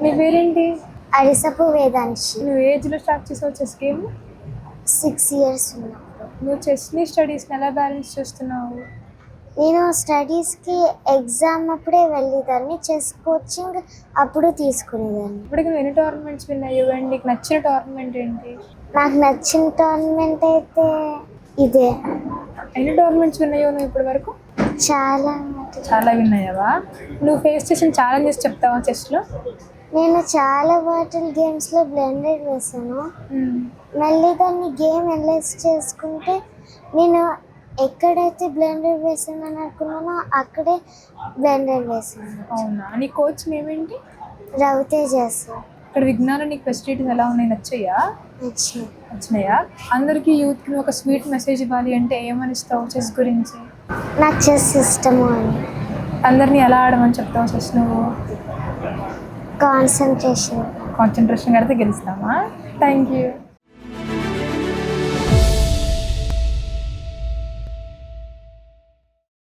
నీ పేరేంటి? అరిసపు వేదాంశి. నువ్వు ఏజ్లో స్టార్ట్ చేసావు చెస్ గేమ్? 6 years ఉన్నప్పుడు. నువ్వు చెస్ని స్టడీస్ని ఎలా బ్యాలెన్స్ చేస్తున్నావు? నేను స్టడీస్కి ఎగ్జామ్ అప్పుడే వెళ్ళేదాన్ని, చెస్ కోచింగ్ అప్పుడు తీసుకునేదాన్ని. ఇప్పటికి నువ్వు ఎన్ని టోర్నమెంట్స్ విన్ అయ్యావు అండ్ నీకు నచ్చిన టోర్నమెంట్ ఏంటి? నాకు నచ్చిన టోర్నమెంట్ అయితే ఇదే. ఎన్ని టోర్నమెంట్స్ విన్ అయ్యావు నువ్వు ఇప్పటి వరకు? చాలా విన్ అయ్యావా? నువ్వు ఫేస్ చేసిన ఛాలెంజెస్ చెప్తావా చెస్లో? నేను చాలా బాటిల్ గేమ్స్లో బ్లెండెడ్ వేసాను. మళ్ళీ దాన్ని గేమ్ అనలైజ్ చేసుకుంటే నేను ఎక్కడైతే బ్లెండెడ్ వేసానని అనుకున్నానో అక్కడే బ్లెండెడ్ వేసాను. అవునా? నీ కోచ్ నేమేంటి? రవితేజ. ఇక్కడ విజ్ఞానం నీకు ఫెసిలిటీస్ ఎలా ఉన్నాయి? నచ్చినాయా? అందరికీ యూత్కి నువ్వు ఒక స్వీట్ మెసేజ్ ఇవ్వాలి అంటే ఏమని ఇస్తావు చెస్ గురించి? నాకు చెస్ ఇష్టము అని. అందరినీ ఎలా ఆడమని చెప్తావు చెస్ నువ్వు? కాన్సన్ట్రేషన్ కడితే గెలుస్తామా? Thank you.